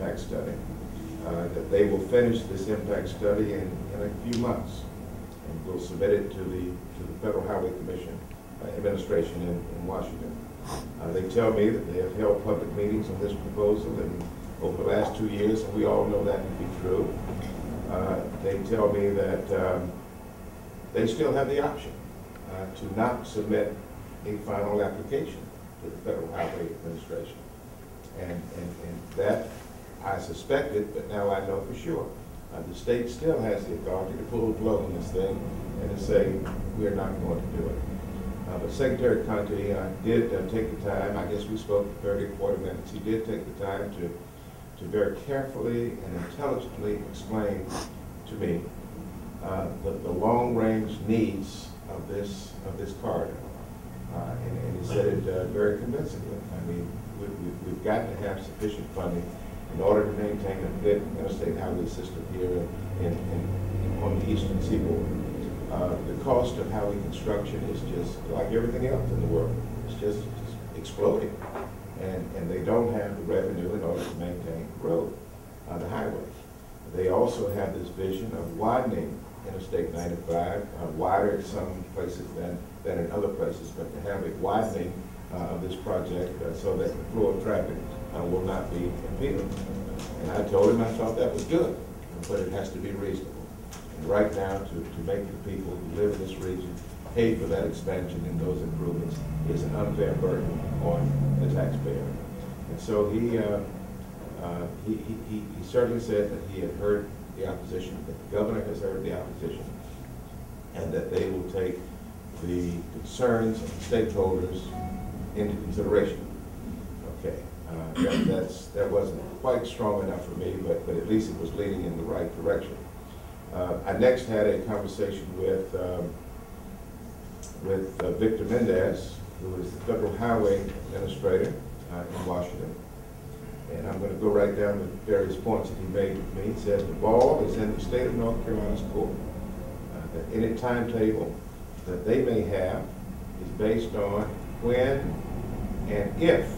impact study, that they will finish this impact study in a few months, and will submit it to the Federal Highway Commission administration in Washington. They tell me that they have held public meetings on this proposal over the last 2 years, and we all know that to be true. They tell me that they still have the option to not submit a final application to the Federal Highway Administration. And that I suspected, but now I know for sure. The state still has the authority to pull the plug on this thing and to say, we're not going to do it. But Secretary Conte did take the time, I guess we spoke for 30 or 40 minutes, he did take the time to very carefully and intelligently explain to me the long-range needs of this corridor. And he said it very convincingly. I mean, we've got to have sufficient funding in order to maintain a good interstate highway system here on the eastern seaboard. The cost of highway construction is just like everything else in the world. It's just exploding. And they don't have the revenue in order to maintain the road, the highway. They also have this vision of widening Interstate 95, wider in some places than in other places, but to have a widening of this project so that the flow of traffic will not be impeded. And I told him I thought that was good, but it has to be reasonable. And right now, to make the people who live in this region pay for that expansion and those improvements is an unfair burden on the taxpayer. And so he certainly said that he had heard the opposition, that the governor has heard the opposition, and that they will take the concerns of the stakeholders into consideration. Okay, that wasn't quite strong enough for me, but at least it was leading in the right direction. I next had a conversation with Victor Mendez, who is the Federal Highway Administrator in Washington. And I'm going to go right down the various points that he made with me. He says the ball is in the state of North Carolina's court. That any timetable that they may have is based on when and if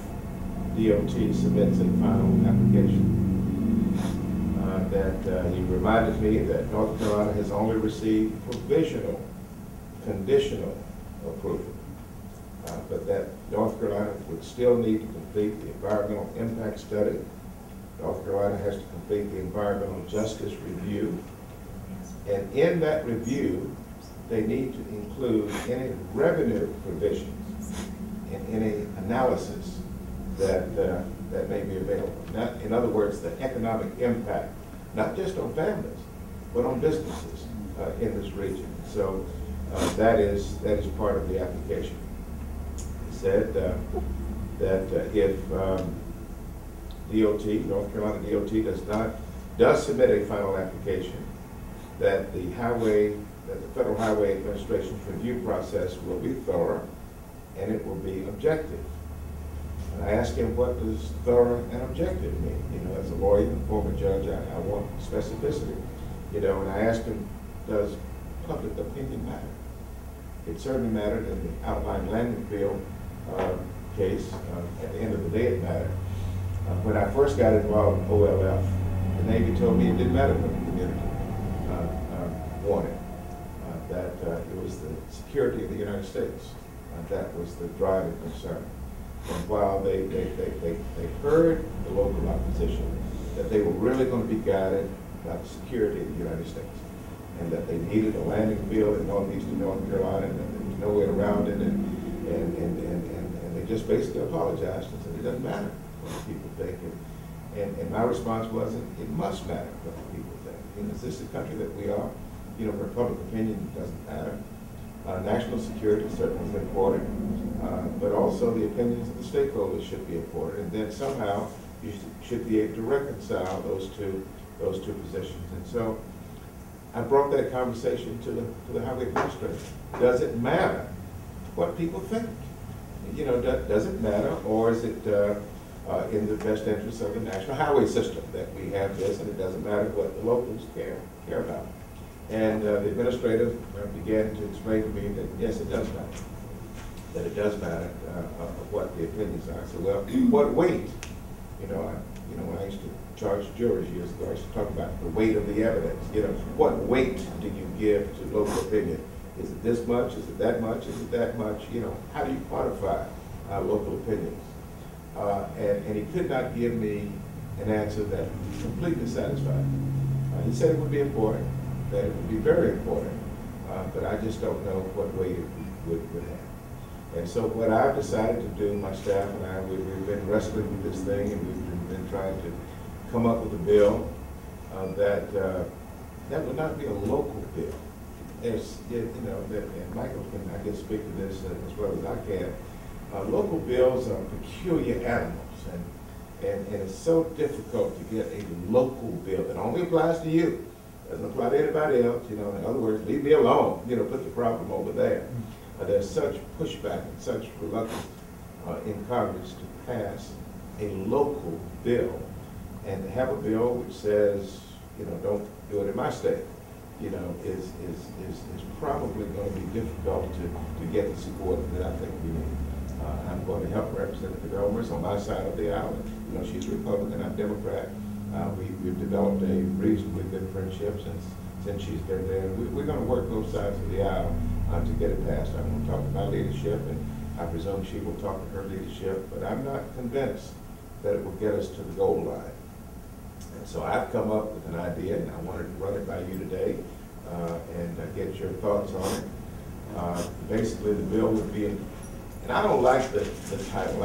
DOT submits a final application. He reminded me that North Carolina has only received provisional, conditional approval. But that North Carolina would still need to complete the environmental impact study. North Carolina has to complete the environmental justice review. And in that review, they need to include any revenue provisions and any analysis that may be available. In other words, the economic impact, not just on families, but on businesses in this region. So that is part of the application. Said that if DOT, North Carolina DOT, does submit a final application, that the Federal Highway Administration's review process will be thorough and it will be objective. And I asked him, what does thorough and objective mean? You know, as a lawyer and former judge, I want specificity. You know, and I asked him, does public opinion matter? It certainly mattered in the outlying landing field case. At the end of the day, it mattered. When I first got involved in OLF, the Navy told me it didn't matter what the community wanted. That it was the security of the United States that was the driving concern. And while they heard the local opposition, that they were really going to be guided by the security of the United States, and that they needed a landing field in northeastern North Carolina, and that there was no way around it, and they just basically apologized and said it doesn't matter what people think. And my response was, it must matter what the people think. You know, is this the country that we are? You know, where public opinion doesn't matter. National security certainly is important, but also the opinions of the stakeholders should be important. And then somehow you should be able to reconcile those two positions. And so I brought that conversation to the highway administrator. Does it matter what people think? You know, does it matter, or is it in the best interest of the national highway system that we have this, and it doesn't matter what the locals care about? And the administrator began to explain to me that yes, it does matter. That it does matter what the opinions are. So, well, what weight When I used to charge juries years ago, I used to talk about the weight of the evidence. What weight do you give to local opinion? Is it this much? Is it that much? Is it that much? How do you quantify local opinions? And he could not give me an answer that completely satisfied. He said it would be important, that it would be very important, but I just don't know what weight it would have. And so what I've decided to do, my staff and I, we've been wrestling with this thing, and we've been trying to come up with a bill that would not be a local bill. And Michael can, I guess, speak to this as well as I can. Local bills are peculiar animals, and it's so difficult to get a local bill that only applies to you. Doesn't apply to anybody else. In other words, leave me alone. Put the problem over there. There's such pushback and such reluctance in Congress to pass a local bill, and to have a bill which says, don't do it in my state, is probably going to be difficult to get the support that I think we need. I'm going to help Representative Elmers on my side of the aisle. She's Republican, I'm Democrat. We've developed a reasonably good friendship since she's been there. We're going to work both sides of the aisle to get it passed. I'm going to talk to my leadership, and I presume she will talk to her leadership, but I'm not convinced that it will get us to the goal line. And so I've come up with an idea, and I wanted to run it by you today and get your thoughts on it. Basically, the bill would be, and I don't like the title.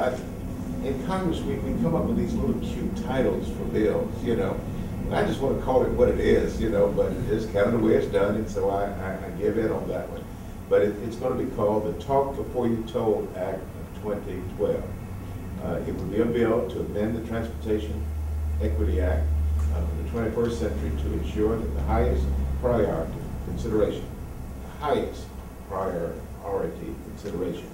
In Congress, we come up with these little cute titles for bills, and I just want to call it what it is, but it's kind of the way it's done, and so I give in on that one. But it's going to be called the Talk Before You Told Act of 2012. It would be a bill to amend the Transportation Equity Act for the 21st century to ensure that the highest priority consideration,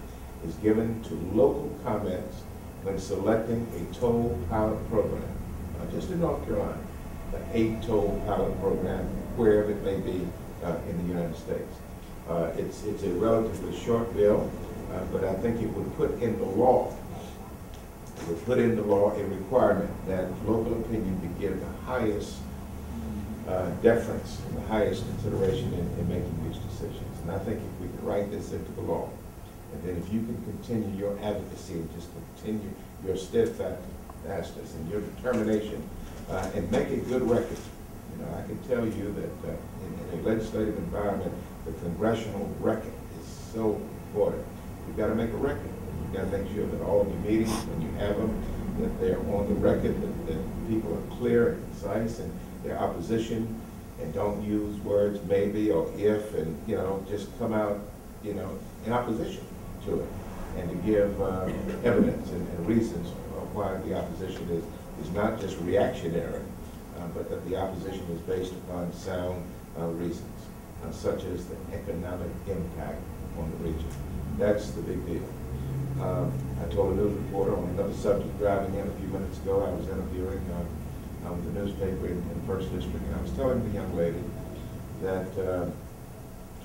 is given to local comments when selecting a toll pilot program. Just in North Carolina, a toll pilot program, wherever it may be in the United States. It's a relatively short bill, but I think it would put in the law a requirement that local opinion be given the highest deference and the highest consideration in making these decisions. And I think if we can write this into the law, and then if you can continue your advocacy and just continue your steadfastness and your determination and make a good record. I can tell you that in a legislative environment, the congressional record is so important. You've got to make a record. You've got to make sure that all of your meetings, when you have them, that they're on the record, that people are clear and concise in their opposition, and don't use words maybe or if, and just come out in opposition to it, and to give evidence and reasons of why the opposition is not just reactionary, but that the opposition is based upon sound reasons, such as the economic impact on the region. That's the big deal. I told a news reporter on another subject driving in a few minutes ago. I was interviewing with the newspaper in the 1st District, and I was telling the young lady that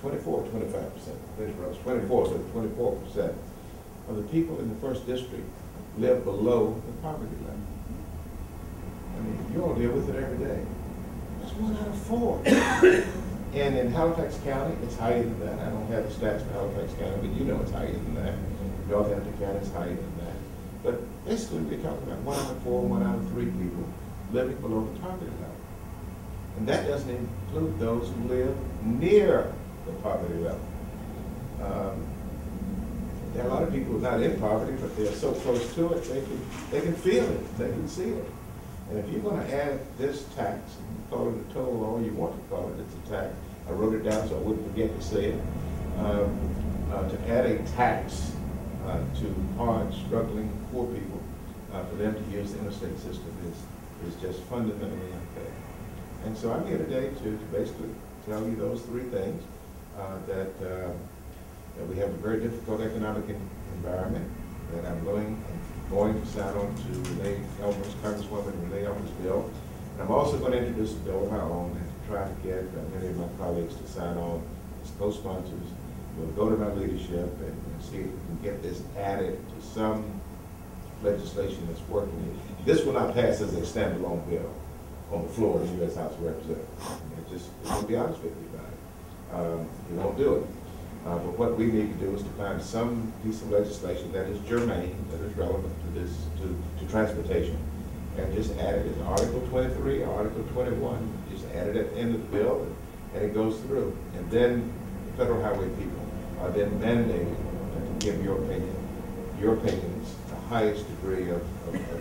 24% of the people in the 1st District live below the poverty level. I mean, you all deal with it every day. It's 1 out of 4. And in Halifax County, it's higher than that. I don't have the stats for Halifax County, but it's higher than that. Northampton County is higher than that. But basically, we're talking about 1 out of 4, 1 out of 3 people living below the poverty level. And that doesn't include those who live near the poverty level. There are a lot of people who are not in poverty, but they're so close to it, they can feel it, they can see it. And if you're going to add this tax, call it a toll, or you want to call it, it's a tax. I wrote it down so I wouldn't forget to say it. To add a tax to hard, struggling, poor people, for them to use the interstate system is just fundamentally unfair. And so I'm here today to basically tell you those 3 things, that we have a very difficult economic environment, that I'm going to sign on to Renee Elmer's, Congresswoman Renee Elmer's bill. And I'm also going to introduce a bill of my own and to try to get many of my colleagues to sign on as co-sponsors. We'll go to my leadership and see if we can get this added to some legislation that's working. This will not pass as a standalone bill on the floor of the U.S. House of Representatives. I'll be honest with you about it. You won't do it. But what we need to do is to find some piece of legislation that is germane, that is relevant to this, to transportation, and just add it in Article 23, Article 21. Just add it at the end of the bill, and it goes through. And then the federal highway people are then mandated to give your opinion. Your opinion is the highest degree of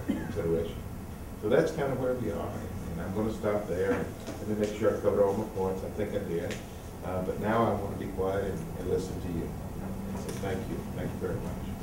consideration. So that's kind of where we are. And I'm going to stop there and make sure I covered all my points. I think I did. But now I want to be quiet and listen to you. So thank you. Thank you very much.